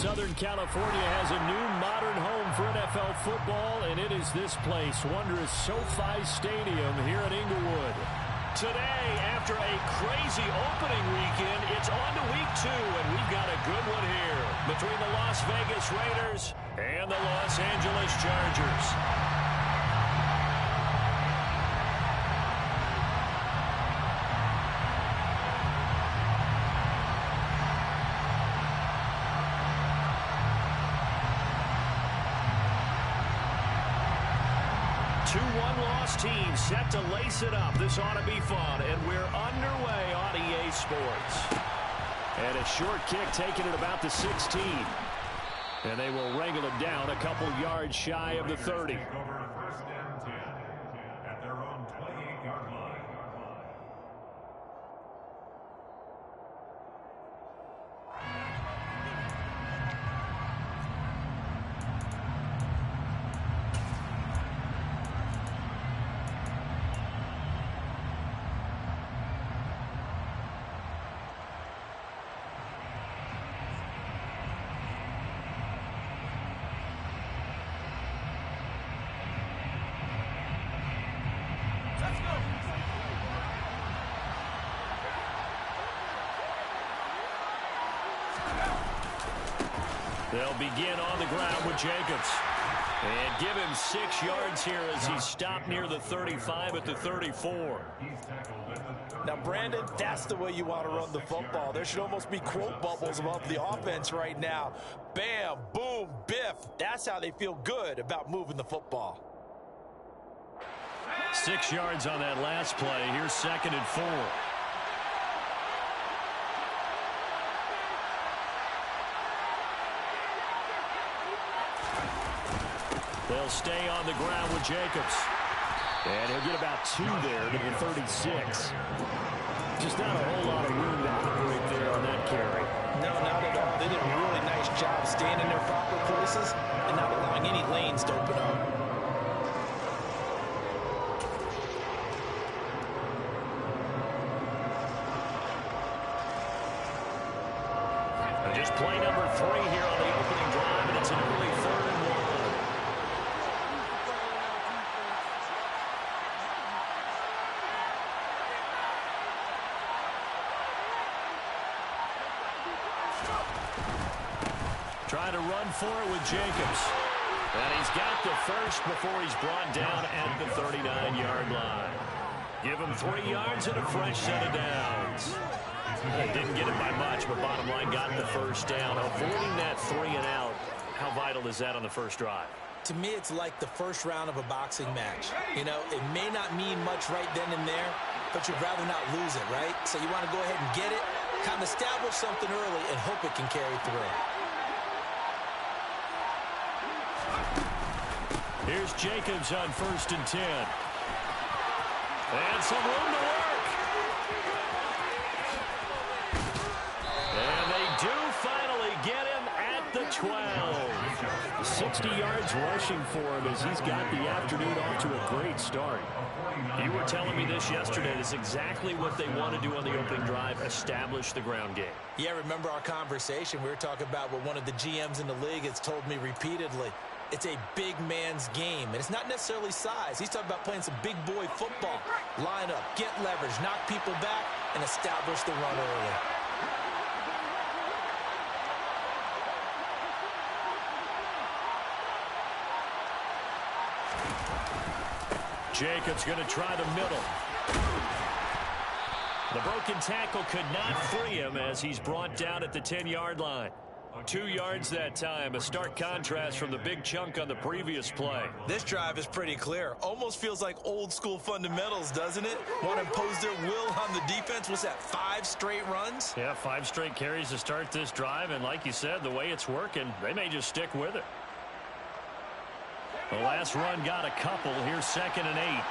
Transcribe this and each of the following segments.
Southern California has a new modern home for NFL football, and it is this place, wondrous SoFi Stadium here in Inglewood. Today, after a crazy opening weekend, it's on to week 2, and we've got a good one here between the Las Vegas Raiders and the Los Angeles Chargers. Two one-loss teams set to lace it up. This ought to be fun, and we're underway on EA Sports. And a short kick taken at about the 16. And they will wrangle it down a couple yards shy of the 30. First and 10 at their own 28-yard line. They'll begin on the ground with Jacobs. And give him 6 yards here as he's stopped near the 35 at the 34. Now, Brandon, that's the way you want to run the football. There should almost be quote bubbles above the offense right now. Bam, boom, biff. That's how they feel good about moving the football. 6 yards on that last play. Here's 2nd and 4. They'll stay on the ground with Jacobs. And he'll get about 2 there to the 36. Just not a whole lot of room to operate there on that carry. No, not at all. They did a really nice job staying in their proper places and not allowing any lanes to open up. Just play number 3 here on the opening drive, and it's an early 3rd and 1. Trying to run for it with Jacobs. And he's got the first before he's brought down at the 39-yard line. Give him 3 yards and a fresh set of downs. Didn't get it by much, but bottom line got the first down. Avoiding that 3 and out, how vital is that on the first drive? To me, it's like the first round of a boxing match. You know, it may not mean much right then and there, but you'd rather not lose it, right? So you want to go ahead and get it, kind of establish something early, and hope it can carry through. Here's Jacobs on 1st and 10. And some room to work. And they do finally get him at the 12. 60 yards rushing for him as he's got the afternoon off to a great start. You were telling me this yesterday. That's exactly what they want to do on the opening drive, establish the ground game. Yeah, remember our conversation? We were talking about what one of the GMs in the league has told me repeatedly. It's a big man's game, and it's not necessarily size. He's talking about playing some big boy football. Line up, get leverage, knock people back, and establish the run early. Jacobs going to try the middle. The broken tackle could not free him as he's brought down at the 10-yard line. 2 yards that time, a stark contrast from the big chunk on the previous play. This drive is pretty clear. Almost feels like old school fundamentals, doesn't it? Want to impose their will on the defense. What's that, 5 straight runs? Yeah, 5 straight carries to start this drive, and like you said, the way it's working, they may just stick with it. The last run got a couple. Here's 2nd and 8.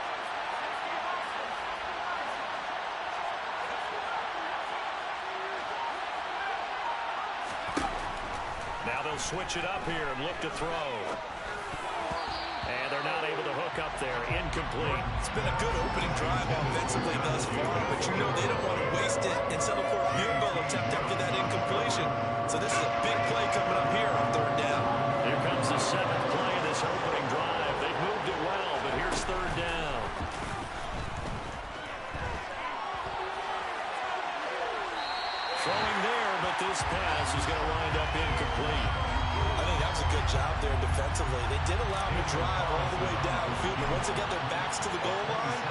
Now they'll switch it up here and look to throw. And they're not able to hook up there. Incomplete. It's been a good opening drive offensively thus far, but you know they don't want to waste it and settle for a field goal attempt after that incompletion. So this is a big play coming up here this pass is going to wind up incomplete. I think that was a good job there defensively. They did allow him to drive all the way downfield, but once they got their backs to the goal line,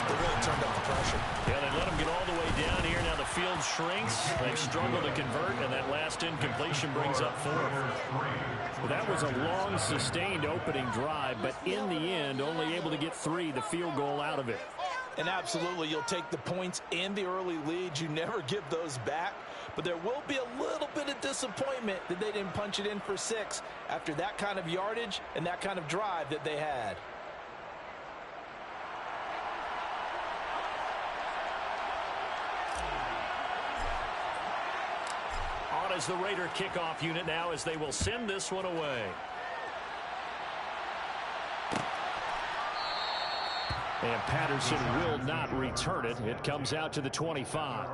they really turned up the pressure. Yeah, they let him get all the way down here. Now the field shrinks. They've struggled to convert, and that last incompletion brings up 4. Well, that was a long, sustained opening drive, but in the end, only able to get 3, the field goal out of it. And absolutely, you'll take the points and the early leads. You never give those back. But there will be a little bit of disappointment that they didn't punch it in for 6 after that kind of yardage and that kind of drive that they had. On as the Raider kickoff unit now as they will send this one away. And Patterson will not return it. It comes out to the 25.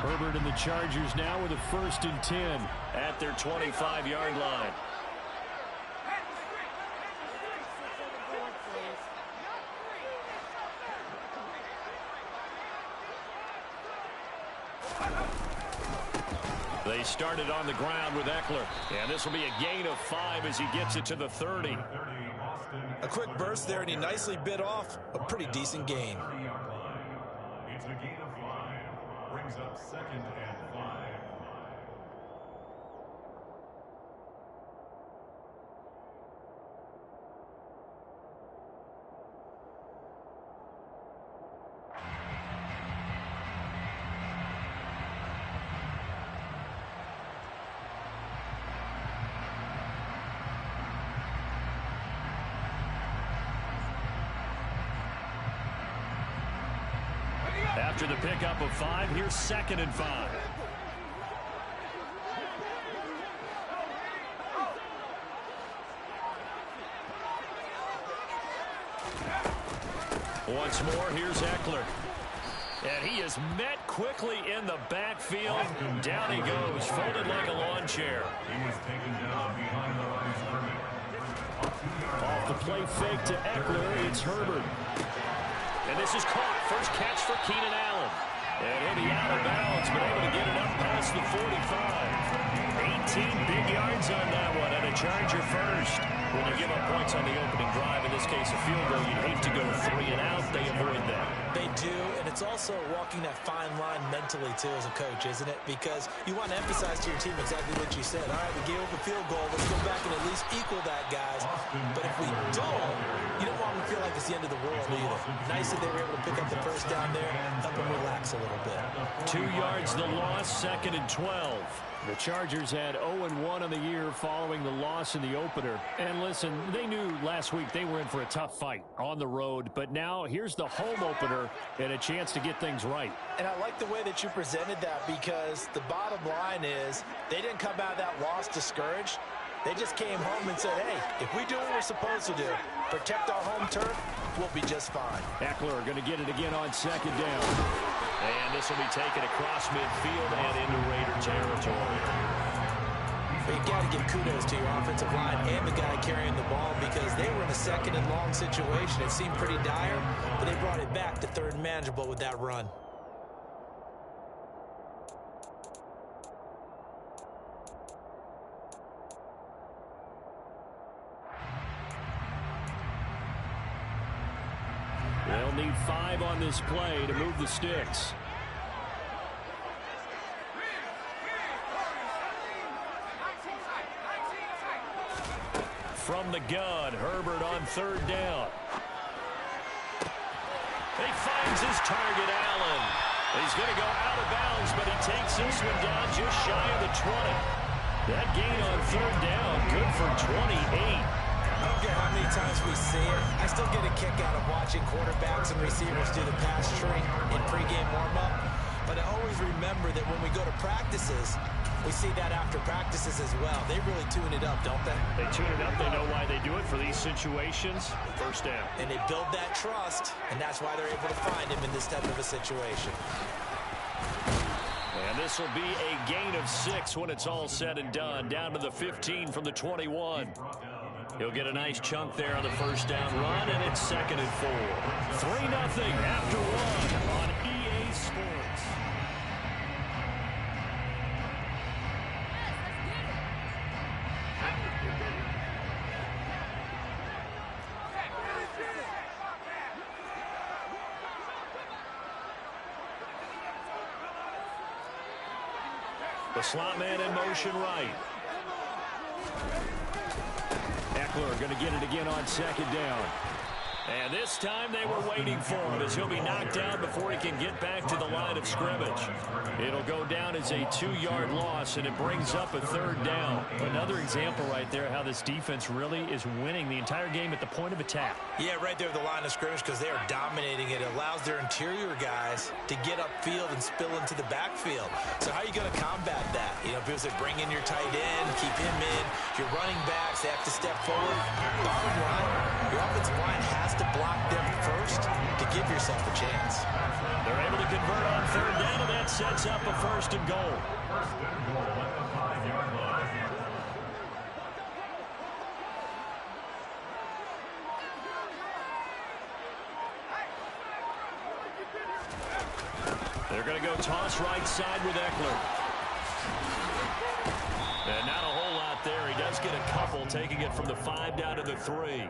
Herbert and the Chargers now with a 1st and 10 at their 25-yard line. They started on the ground with Eckler, and this will be a gain of 5 as he gets it to the 30. A quick burst there, and he nicely bit off a pretty decent gain. It's a gain of 5. Brings up 2nd and 5. After the pickup of 5, here's 2nd and 5. Once more, here's Eckler. And he is met quickly in the backfield. Down he goes, folded like a lawn chair. He was taken down behind the line of scrimmage. Off the play fake to Eckler, it's Herbert. And this is caught. First catch for Keenan Allen. And he'll be out of bounds, but able to get it up past the 45. 18 big yards on that one, and a Charger first. When you give up points on the opening drive, in this case a field goal, you'd hate to go 3 and out. They avoid that. They do, and it's also walking that fine line mentally, too, as a coach, isn't it? Because you want to emphasize to your team exactly what you said. All right, we gave up a field goal. Let's go back and at least equal that, guys. But if we don't, you don't want them to feel like it's the end of the world either. Nice that they were able to pick up the first down there, help them relax a little bit. 2 yards the loss, 2nd and 12. The Chargers had 0-1 on the year following the loss in the opener. And listen, they knew last week they were in for a tough fight on the road. But now here's the home opener and a chance to get things right. And I like the way that you presented that, because the bottom line is they didn't come out of that loss discouraged. They just came home and said, hey, if we do what we're supposed to do, protect our home turf, we'll be just fine. Eckler going to get it again on 2nd down. And this will be taken across midfield and into Raider territory. But you got to give kudos to your offensive line and the guy carrying the ball, because they were in a 2nd and long situation. It seemed pretty dire, but they brought it back to 3rd and manageable with that run. They'll need 5 on this play to move the sticks. From the gun, Herbert on 3rd down. He finds his target, Allen. He's going to go out of bounds, but he takes this one down just shy of the 20. That gain on 3rd down, good for 28. I don't care how many times we see it. I still get a kick out of watching quarterbacks and receivers do the pass tree in pregame warm-up. But I always remember that when we go to practices, We see that after practices as well. They really tune it up, don't they? They tune it up. They know why they do it for these situations. First down. And they build that trust, and that's why they're able to find him in this type of a situation. And this will be a gain of 6 when it's all said and done. Down to the 15 from the 21. He'll get a nice chunk there on the first down run, and it's 2nd and 4. 3-0 after 1 on EA Sports. The slot man in motion right. Eckler going to get it again on 2nd down. And this time they were waiting for him as he'll be knocked down before he can get back to the line of scrimmage. It'll go down as a 2-yard loss, and it brings up a 3rd down. Another example right there how this defense really is winning the entire game at the point of attack. Yeah, right there at the line of scrimmage because they are dominating it. It allows their interior guys to get upfield and spill into the backfield. So how are you going to combat that? You know, people say bring in your tight end, keep him in. Your running backs, they have to step forward. Bottom line, your offensive line has to block them first to give yourself a chance. They're able to convert on 3rd down, and that sets up a 1st and goal. First and goal at the 5-yard line. They're going to go toss right side with Eckler. And not a whole lot there. He does get a couple, taking it from the 5 down to the 3.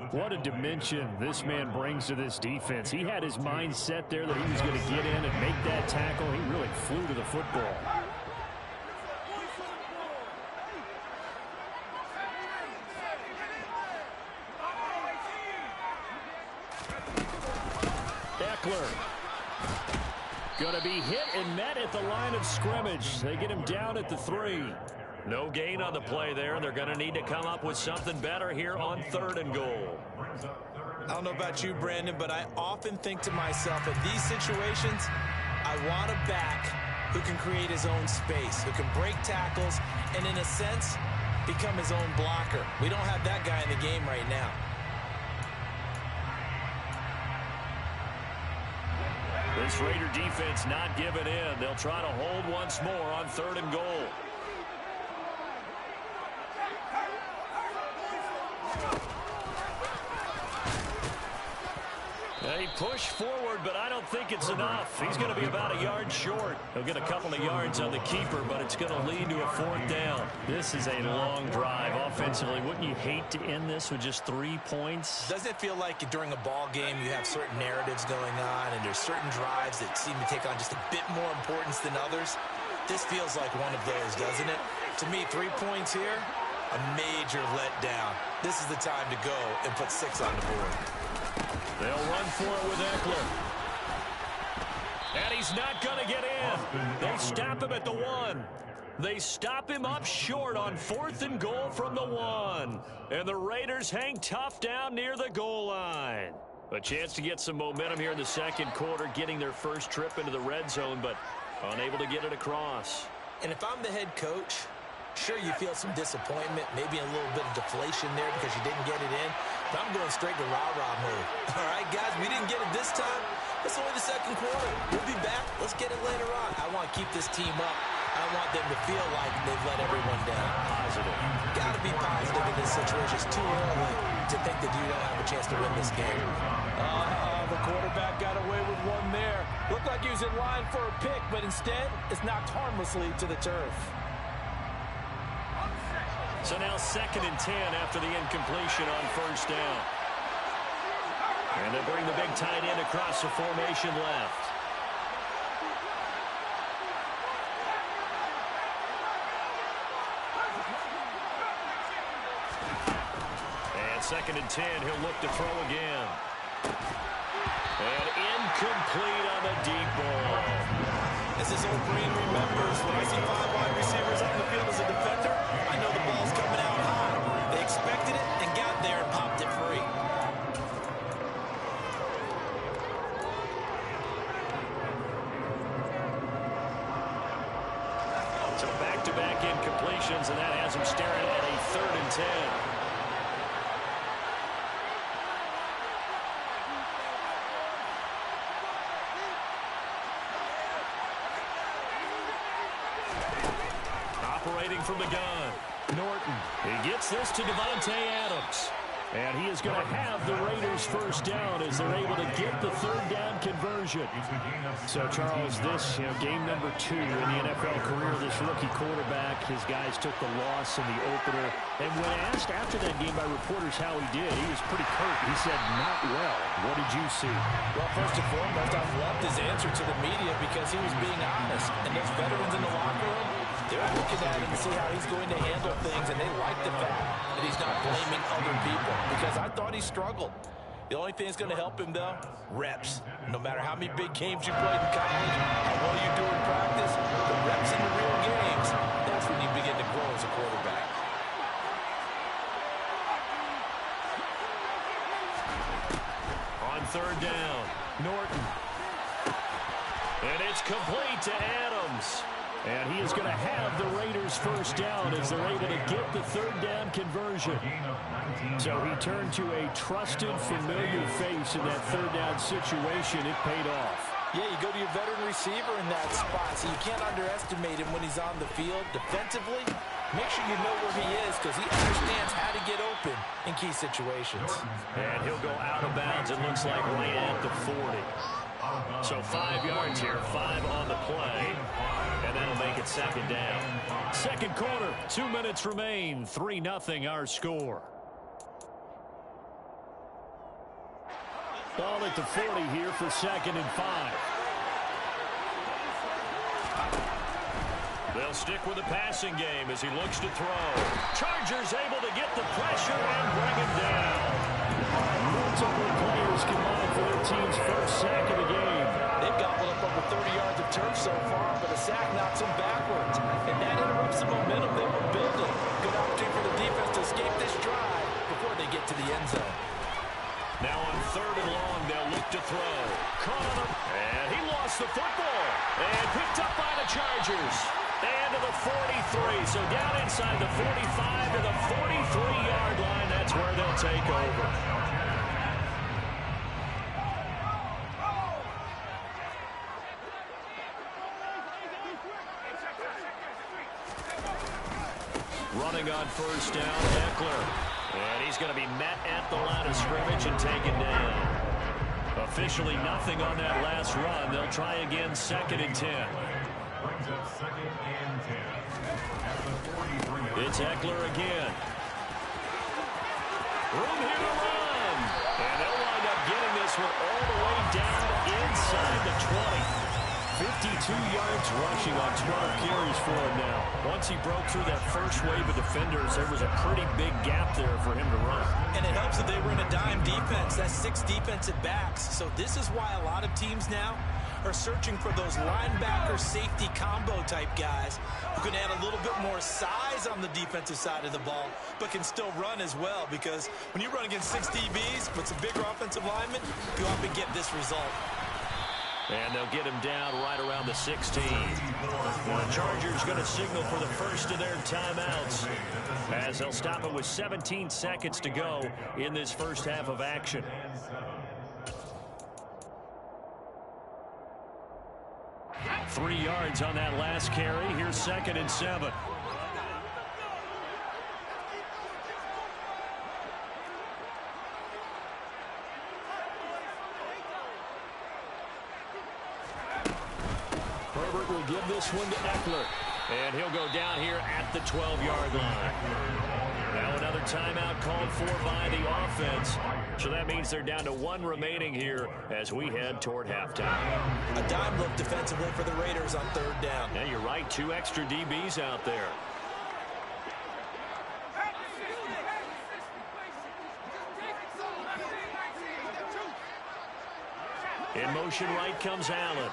What a dimension this man brings to this defense. He had his mind set there that he was going to get in and make that tackle. He really flew to the football. Eckler going to be hit and met at the line of scrimmage. They get him down at the 3. No gain on the play there, and they're going to need to come up with something better here on 3rd and goal. I don't know about you, Brandon, but I often think to myself, in these situations, I want a back who can create his own space, who can break tackles, and in a sense, become his own blocker. We don't have that guy in the game right now. This Raider defense not giving in. They'll try to hold once more on 3rd and goal. They push forward, but I don't think it's enough. He's going to be about a yard short. He'll get a couple of yards on the keeper, but it's going to lead to a 4th down. This is a long drive offensively. Wouldn't you hate to end this with just 3 points? Doesn't it feel like during a ball game you have certain narratives going on and there's certain drives that seem to take on just a bit more importance than others? This feels like one of those, doesn't it? To me, 3 points here, a major letdown. This is the time to go and put 6 on the board. They'll run for it with Eckler. And he's not going to get in. They stop him at the 1. They stop him up short on 4th and goal from the 1. And the Raiders hang tough down near the goal line. A chance to get some momentum here in the 2nd quarter, getting their first trip into the red zone, but unable to get it across. And if I'm the head coach, sure, you feel some disappointment, maybe a little bit of deflation there because you didn't get it in. But I'm going straight to rah-rah mode. All right, guys, we didn't get it this time. It's only the 2nd quarter. We'll be back. Let's get it later on. I want to keep this team up. I don't want them to feel like they've let everyone down. Positive. Got to be positive in this situation. It's too early to think that you don't have a chance to win this game. The quarterback got away with one there. Looked like he was in line for a pick, but instead, it's knocked harmlessly to the turf. So now 2nd and 10 after the incompletion on 1st down. And they bring the big tight end across the formation left. And 2nd and 10, he'll look to throw again. And incomplete on the deep ball. As this old Green remembers, when I see 5 wide receivers on the field as a defender, I know the ball's coming out high. They expected it and got there and popped it free. So back to situations, and that has him staring at a 3rd and 10. Operating from the gun, Norton. He gets this to Davante Adams. And he is going to have the Raiders first down as they're able to get the 3rd down conversion. So, Charles, this game number 2 in the NFL career of this rookie quarterback. His guys took the loss in the opener. And when asked after that game by reporters how he did, he was pretty curt. He said, not well. What did you see? Well, first and foremost, I loved his answer to the media because he was being honest. And those veterans in the locker room, they're looking at him to see how he's going to handle things, and they like the fact that he's not blaming other people because I thought he struggled. The only thing that's going to help him, though, reps. No matter how many big games you played in college, how well you do in practice, the reps in the real games, that's when you begin to grow as a quarterback. On 3rd down, Norton. And it's complete to Adams. And he is going to have the Raiders first down as they're able to get the 3rd down conversion. So he turned to a trusted, familiar face in that 3rd down situation. It paid off. Yeah, you go to your veteran receiver in that spot, so you can't underestimate him when he's on the field. Defensively, make sure you know where he is because he understands how to get open in key situations. And he'll go out of bounds, it looks like, right at the 40. So 5 yards here, 5 on the play. And that'll make it 2nd down. 2nd quarter, 2 minutes remain. 3-0 our score. Ball at the 40 here for 2nd and 5. They'll stick with the passing game as he looks to throw. Chargers able to get the pressure and bring him down. Multiple players combined for their team's first sack of the game. They've gobbled up over 30 yards of turf so far, but a sack knocks them backwards. And that interrupts the momentum they were building. Good opportunity for the defense to escape this drive before they get to the end zone. Now on 3rd and long, they'll look to throw. Caught on him, and he lost the football. And picked up by the Chargers. And to the 43, so down inside the 45 to the 43-yard line. That's where they'll take over. Running on 1st down, Eckler. And he's going to be met at the line of scrimmage and taken down. Officially nothing on that last run. They'll try again, 2nd and 10. Brings up 2nd and 10 at the 43. It's Eckler again. Room here to run. And they'll wind up getting this one all the way down inside the 20. 52 yards rushing on 12 carries for him now. Once he broke through that first wave of defenders, there was a pretty big gap there for him to run. And it helps that they were in a dime defense. That's 6 defensive backs. So this is why a lot of teams now are searching for those linebacker safety combo type guys who can add a little bit more size on the defensive side of the ball, but can still run as well, because when you run against 6 DBs with some bigger offensive linemen, you often get this result. And they'll get him down right around the 16. The Chargers going to signal for the first of their timeouts as they'll stop it with 17 seconds to go in this first half of action. Three yards on that last carry. Here's 2nd and 7. Herbert will give this one to Eckler. And he'll go down here at the 12-yard line. Now another timeout called for by the offense. So that means they're down to 1 remaining here as we head toward halftime. A dime look defensively for the Raiders on 3rd down. Yeah, you're right. 2 extra DBs out there. In motion right comes Allen.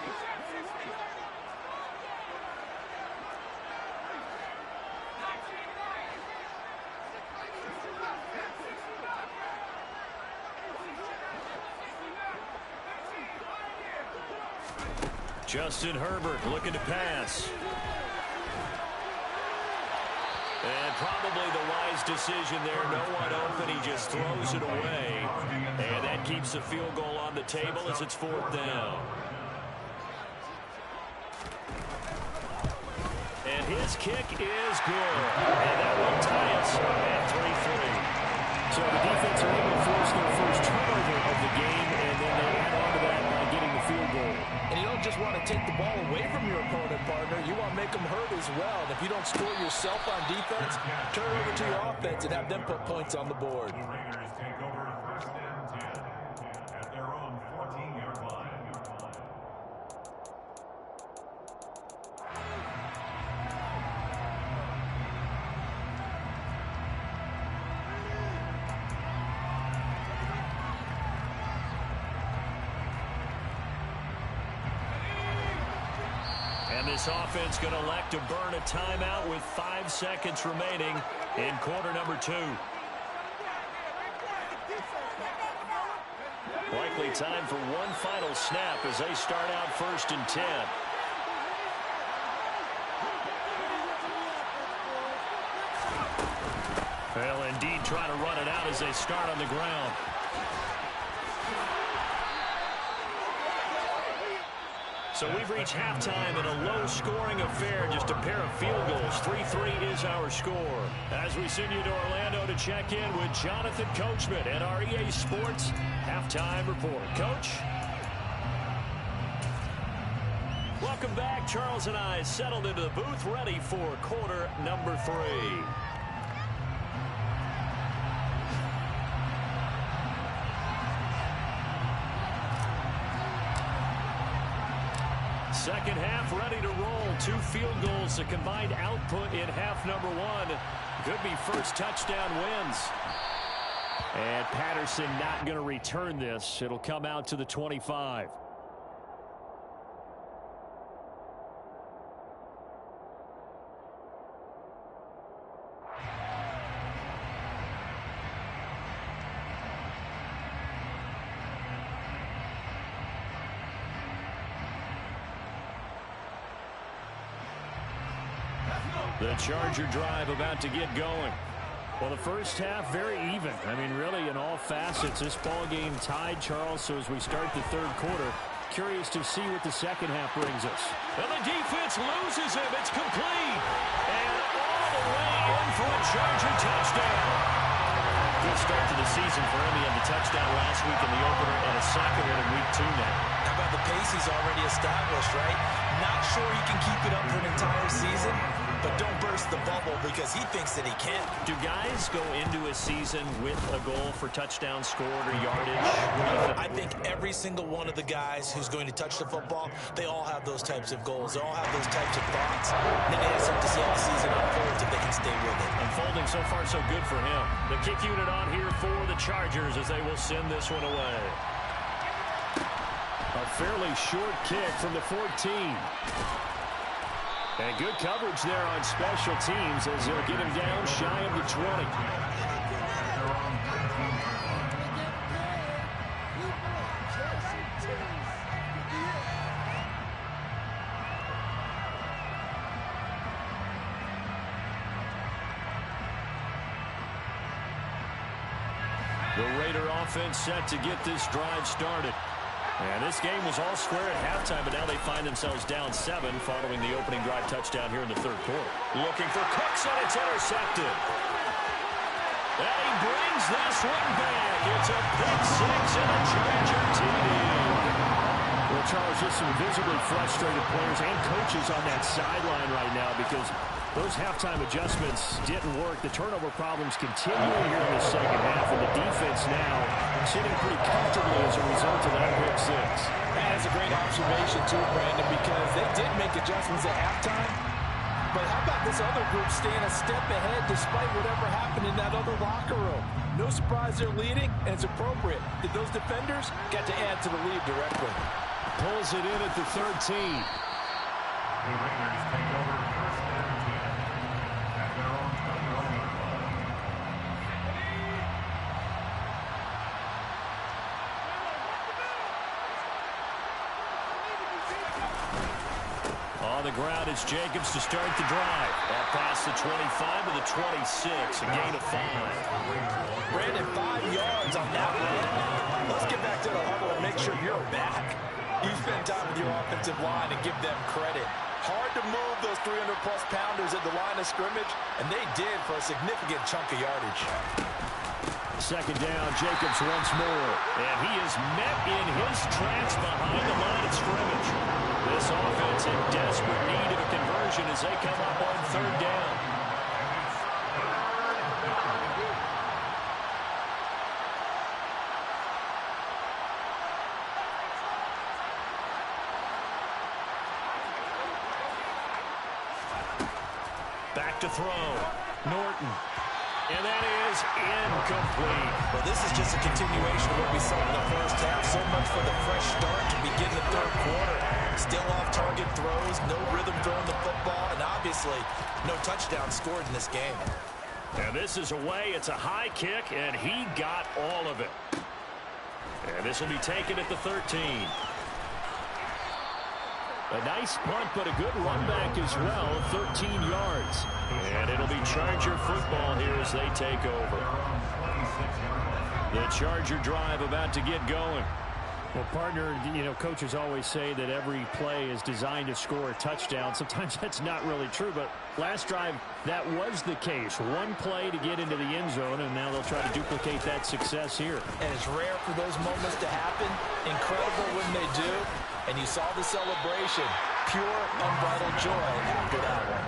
Justin Herbert looking to pass. And probably the wise decision there. No one open. He just throws it away. And that keeps the field goal on the table as it's 4th down. And his kick is good. And that will tie us at 3-3. So the defense are able to force their first turnover of the game, and then they add on to that by getting the field goal. And you don't just want to take the ball away from your opponent, partner. You want to make them hurt as well. And if you don't score yourself on defense, turn it over to your offense and have them put points on the board. The Raiders take over 1st and 10 at their own 14-yard line. And this offense going to elect to burn a timeout with 5 seconds remaining in quarter number 2. Likely time for one final snap as they start out 1st and 10. Well, indeed, try to run it out as they start on the ground. So we've reached halftime in a low-scoring affair, just a pair of field goals. 3-3 is our score. As we send you to Orlando to check in with Jonathan Coachman at our EA Sports Halftime Report. Coach? Welcome back. Charles and I settled into the booth, ready for quarter number 3. Second half ready to roll. 2 field goals, the combined output in half number 1. Could be first touchdown wins. And Patterson not going to return this. It'll come out to the 25. The Charger drive about to get going. Well, the first half very even. I mean, really, in all facets, this ball game tied, Charles. So as we start the 3rd quarter, curious to see what the second half brings us. And the defense loses him. It's complete. And all the way in for a Charger touchdown. Good start to the season for him. He had the touchdown last week in the opener and a second one in week 2 now. How about the pace he's already established, right? Not sure he can keep it up for an entire season, but don't burst the bubble because he thinks that he can. Do guys go into a season with a goal for touchdown scored or yardage? I think every single one of the guys who's going to touch the football, they all have those types of goals. They all have those types of thoughts. And then they just have to see how the season unfolds if they can stay with it. Unfolding so far so good for him. The kick unit on here for the Chargers as they will send this one away. A fairly short kick from the 14. And good coverage there on special teams as they'll get him down shy of the 20. The Raider offense set to get this drive started. And this game was all square at halftime, but now they find themselves down 7 following the opening drive touchdown here in the 3rd quarter. Looking for Cooks, and it's intercepted. And he brings this one back. It's a pick 6 and a Charger TD. Well, Charles, just some visibly frustrated players and coaches on that sideline right now because those halftime adjustments didn't work. The turnover problems continuing here in the second half, and the defense now sitting pretty comfortably as a result of that pick 6. That's a great observation, too, Brandon, because they did make adjustments at halftime. But how about this other group staying a step ahead despite whatever happened in that other locker room? No surprise they're leading, and it's appropriate that those defenders got to add to the lead directly. Pulls it in at the 13. The Raiders take over 1st and 10 at their own 21-yard line. the ground. It's Jacobs to start the drive. That pass the 25 to the 26, a gain of 5. Brandon, 5 yards on that run. Let's get back to the huddle and make sure you're back. You spend time with your offensive line and give them credit. Hard to move those 300-plus pounders at the line of scrimmage, and they did for a significant chunk of yardage. Second down, Jacobs once more. And he is met in his tracks behind the line of scrimmage. This offense in desperate need of a conversion as they come up on third down. Back to throw. Norton. And that is incomplete. Well, this is just a continuation of what we saw in the first half. So much for the fresh start to begin the third quarter. Still off-target throws, no rhythm throwing the football, and obviously no touchdown scored in this game. And this is away. It's a high kick, and he got all of it. And this will be taken at the 13. A nice punt, but a good run back as well, 13 yards. And it'll be Charger football here as they take over. The Charger drive about to get going. Well, partner, you know, coaches always say that every play is designed to score a touchdown. Sometimes that's not really true, but last drive, that was the case. One play to get into the end zone, and now they'll try to duplicate that success here. And it's rare for those moments to happen. Incredible when they do. And you saw the celebration. Pure, unbridled joy after that one.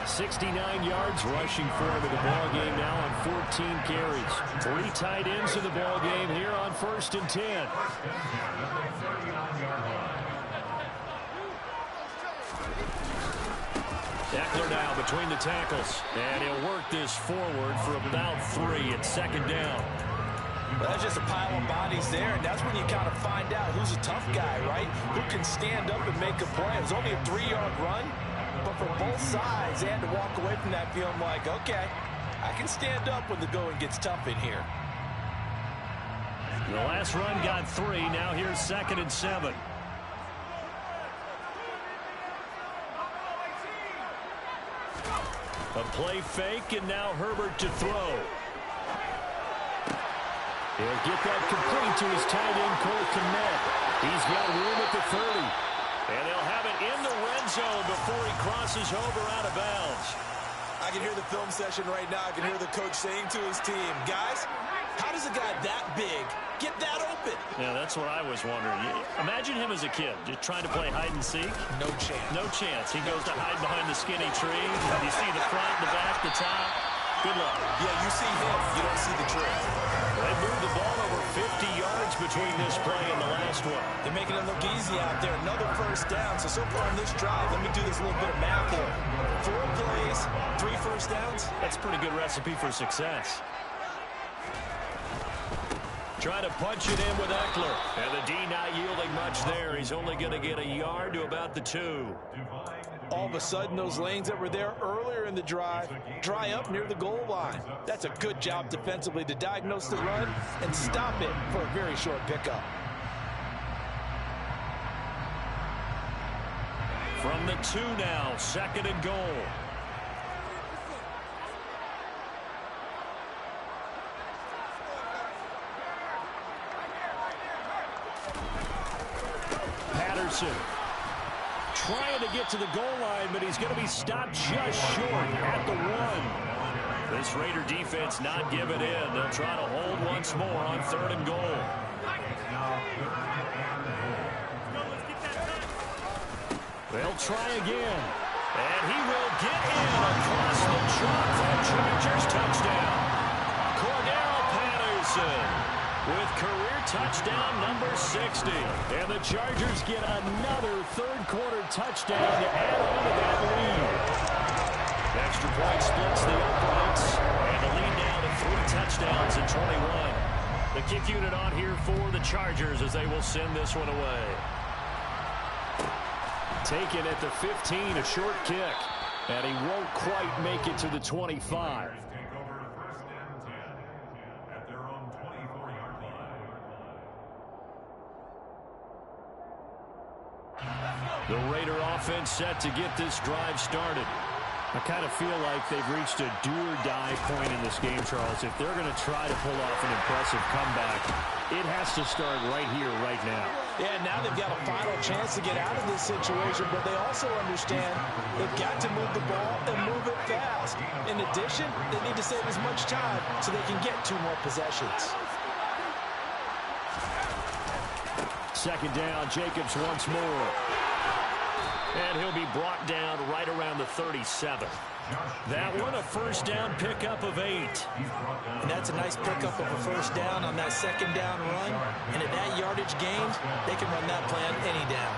69 yards rushing for him in the ball game now on 14 carries. 3 tight ends in the ball game here on 1st and 10. Eckler now between the tackles, and he'll work this forward for about 3 at 2nd down. Well, that's just a pile of bodies there, and that's when you kind of find out who's a tough guy, right? Who can stand up and make a play. It was only a 3-yard run, but for both sides, they had to walk away from that feeling like, okay, I can stand up when the going gets tough in here. The last run got 3. Now here's 2nd and 7. A play fake, and now Herbert to throw. He'll get that complete to his tight end, Cole Kmet. He's got room at the 30. And they'll have it in the red zone before he crosses over out of bounds. I can hear the film session right now. I can hear the coach saying to his team, guys, how does a guy that big get that open? Yeah, that's what I was wondering. Imagine him as a kid, just trying to play hide and seek. No chance. No chance. He goes to hide behind the skinny tree. You see the front, the back, the top. Good luck. Yeah, you see him. You don't see the tree. They moved the ball over 50 yards between this play and the last one. They're making it look easy out there. Another first down. So far on this drive, let me do this little bit of math here. 4 plays, 3 first downs. That's a pretty good recipe for success. Trying to punch it in with Eckler. And the D not yielding much there. He's only going to get a yard to about the 2. All of a sudden, those lanes that were there earlier in the drive dry up near the goal line. That's a good job defensively to diagnose the run and stop it for a very short pickup. From the 2 now, 2nd and goal. Patterson trying to get to the goal line, but he's going to be stopped just short at the 1. This Raider defense not giving in. They'll try to hold once more on 3rd and goal. They'll try again. And he will get in across the chalk for the Chargers touchdown. Cordell Patterson with career touchdown number 60. And the Chargers get another third-quarter touchdown to add on to that lead. Extra point splits the uprights. And the lead now to 3 touchdowns in 21. The kick unit on here for the Chargers as they will send this one away. Taken at the 15, a short kick. And he won't quite make it to the 25. The Raider offense set to get this drive started. I kind of feel like they've reached a do-or-die point in this game, Charles. If they're going to try to pull off an impressive comeback, it has to start right here, right now. Yeah, now they've got a final chance to get out of this situation, but they also understand they've got to move the ball and move it fast. In addition, they need to save as much time so they can get 2 more possessions. Second down, Jacobs once more. And he'll be brought down right around the 37. That one, a first down pickup of 8. And that's a nice pickup of a first down on that second down run. And at that yardage gain, they can run that plan any down.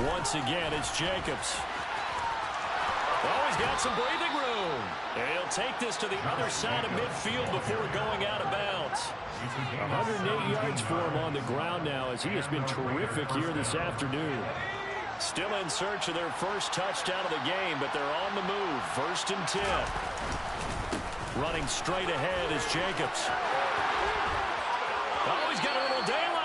Once again, it's Jacobs. Oh, he's got some breathing room. And he'll take this to the other side of midfield before going out of bounds. 108 yards for him on the ground now as he has been terrific here this afternoon. Still in search of their first touchdown of the game, but they're on the move. 1st and 10. Running straight ahead is Jacobs. Oh, he's got a little daylight.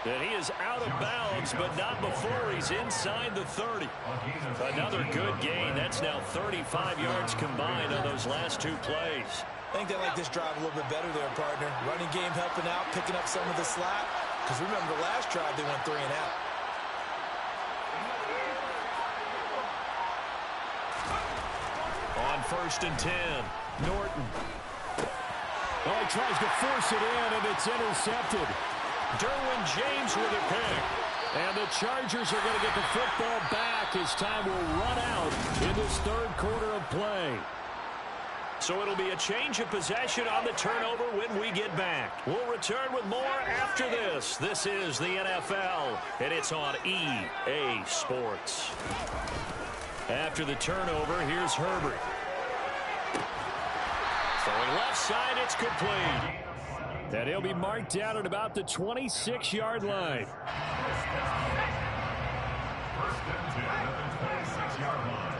And he is out of bounds, but not before he's inside the 30. Another good gain. That's now 35 yards combined on those last 2 plays. I think they like this drive a little bit better there, partner. Running game helping out, picking up some of the slack. Because remember, the last drive they went 3 and out. On 1st and 10, Norton. Oh, he tries to force it in, and it's intercepted. Derwin James with a pick. And the Chargers are going to get the football back as time will run out in this 3rd quarter of play. So it'll be a change of possession on the turnover when we get back. We'll return with more after this. This is the NFL, and it's on EA Sports. After the turnover, here's Herbert. Throwing left side, it's complete. And he'll be marked down at about the 26-yard line. 1st and 10 at the 26-yard line.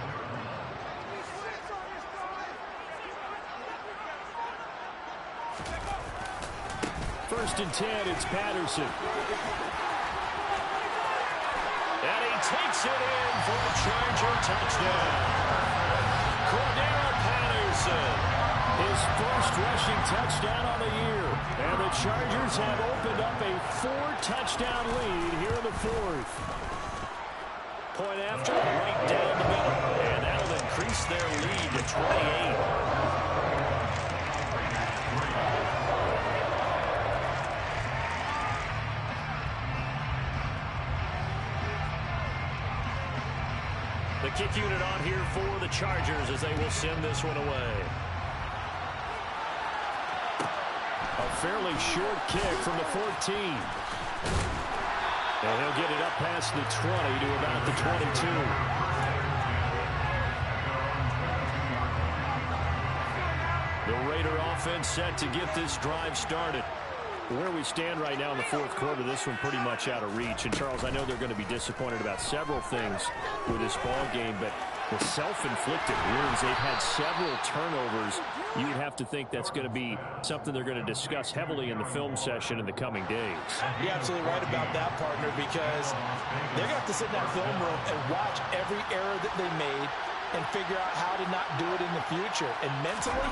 First and 10, it's Patterson. And he takes it in for a Charger touchdown. Cordero Patterson, his first rushing touchdown on the year. And the Chargers have opened up a 4-touchdown lead here in the 4th. Point after, right down the middle. And that'll increase their lead to 28. The kick unit on here for the Chargers as they will send this one away. A fairly short kick from the 14. And he'll get it up past the 20 to about the 22. The Raider offense set to get this drive started. Where we stand right now in the 4th quarter, this one pretty much out of reach. And, Charles, I know they're going to be disappointed about several things with this ball game, but the self-inflicted wounds, they've had several turnovers. You'd have to think that's going to be something they're going to discuss heavily in the film session in the coming days. You're absolutely right about that, partner, because they're going to have to sit in that film room and watch every error that they made and figure out how to not do it in the future. And mentally,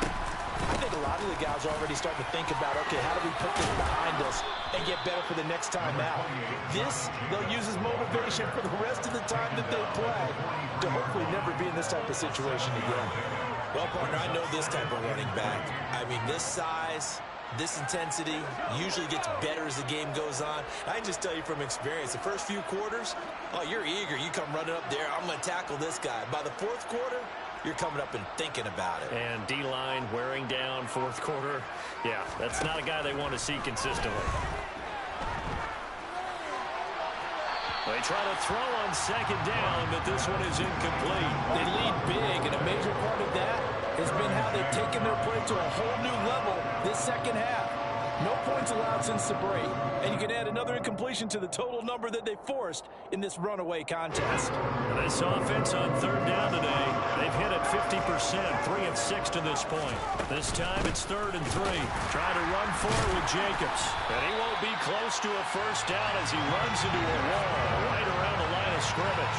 I think a lot of the guys are already starting to think about, okay, how do we put this behind us and get better for the next time out? This, they'll use as motivation for the rest of the time that they play to hopefully never be in this type of situation again. Well, partner, I know this type of running back. I mean, this size, this intensity usually gets better as the game goes on. I can just tell you from experience, the first few quarters, oh, you're eager. You come running up there, I'm going to tackle this guy. By the 4th quarter, you're coming up and thinking about it. And D-line wearing down 4th quarter. Yeah, that's not a guy they want to see consistently. They try to throw on 2nd down, but this one is incomplete. They lead big, and a major part of that has been how they've taken their play to a whole new level this 2nd half. No points allowed since the break, and you can add another incompletion to the total number that they forced in this runaway contest. This offense on 3rd down today, they've hit it 50%, 3 of 6 to this point. This time it's 3rd and 3. Trying to run forward with Jacobs. And he won't be close to a first down as he runs into a wall right around the line of scrimmage.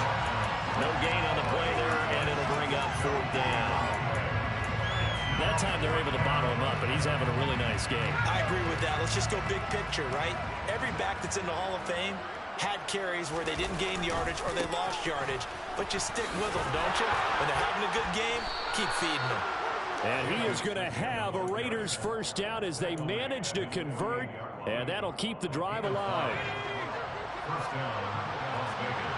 No gain on the play there, and it'll bring up 4th down. That time they're able to bottle him up, but he's having a really nice game. I agree with that. Let's just go big picture, right? Every back that's in the Hall of Fame had carries where they didn't gain yardage or they lost yardage, but you stick with them, don't you? When they're having a good game, keep feeding them. And he is going to have a Raiders first down as they manage to convert, and that'll keep the drive alive. First down, Las Vegas.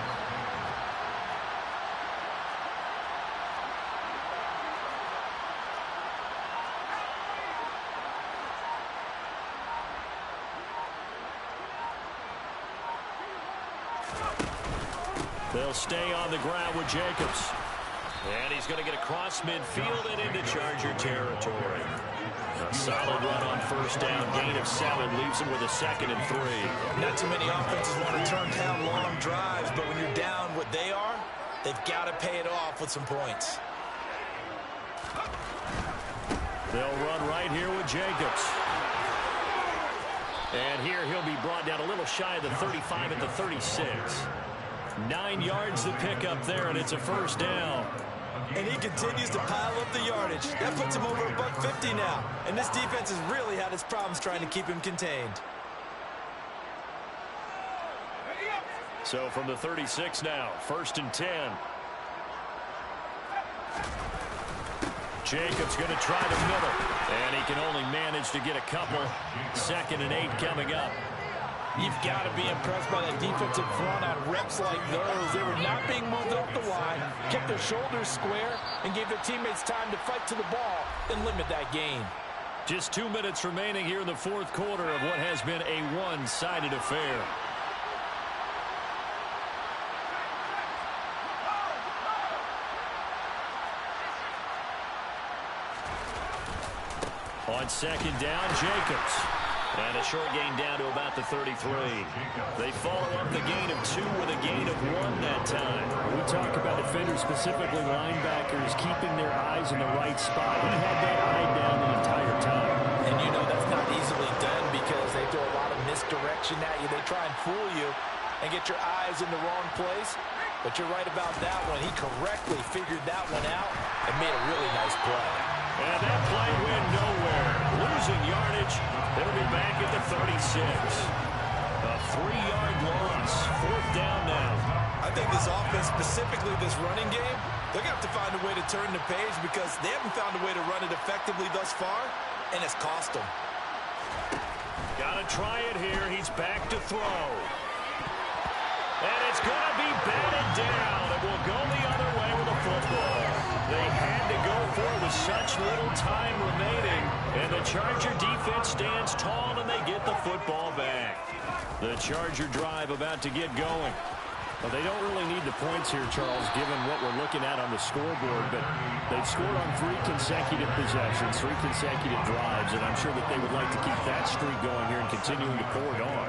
They'll stay on the ground with Jacobs. And he's going to get across midfield and into Charger territory. A solid run on first down. Gain of 7 leaves him with a 2nd and 3. Not too many offenses want to turn down long drives, but when you're down what they are, they've got to pay it off with some points. They'll run right here with Jacobs. And here he'll be brought down a little shy of the 35 at the 36. 9 yards to pick up there, and it's a first down. And he continues to pile up the yardage. That puts him over $150 now. And this defense has really had its problems trying to keep him contained. So from the 36 now, 1st and 10. Jacobs going to try the middle. And he can only manage to get a couple. 2nd and 8 coming up. You've got to be impressed by that defensive front on reps like those. They were not being moved off the line, kept their shoulders square, and gave their teammates time to fight to the ball and limit that gain. Just 2 minutes remaining here in the 4th quarter of what has been a one-sided affair. On 2nd down, Jacobs. And a short gain down to about the 33. They follow up the gain of 2 with a gain of 1 that time. We talk about defenders, specifically linebackers, keeping their eyes in the right spot. He had that eye down the entire time. And you know that's not easily done because they throw a lot of misdirection at you. They try and fool you and get your eyes in the wrong place. But you're right about that one. He correctly figured that one out and made a really nice play. And that play went nowhere. Losing yardage. It'll be back at the 36. A 3-yard loss. 4th down now. I think this offense, specifically this running game, they're going to have to find a way to turn the page because they haven't found a way to run it effectively thus far, and it's cost them. Got to try it here. He's back to throw. And it's going to be batted down. It will go the other way with the football. They had to go for it with such little time remaining. And the Charger defense stands tall, and they get the football back. The Charger drive about to get going. Well, they don't really need the points here, Charles, given what we're looking at on the scoreboard. But they've scored on 3 consecutive possessions, 3 consecutive drives, and I'm sure that they would like to keep that streak going here and continuing to pour it on.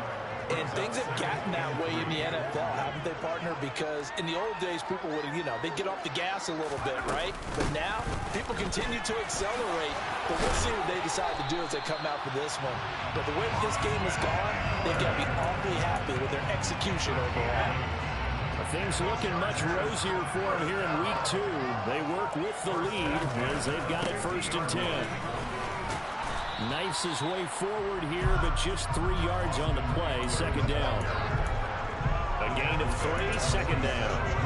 And things have gotten that way in the NFL, haven't they, partner? Because in the old days, people would, they'd get off the gas a little bit, right? But now, people continue to accelerate. But we'll see what they decide to do as they come out for this one. But the way this game has gone, they've got to be awfully happy with their execution overall. Things looking much rosier for them here in week 2. They work with the lead as they've got it 1st and 10. Knifes his way forward here, but just 3 yards on the play. 2nd down. A gain of 3, 2nd down.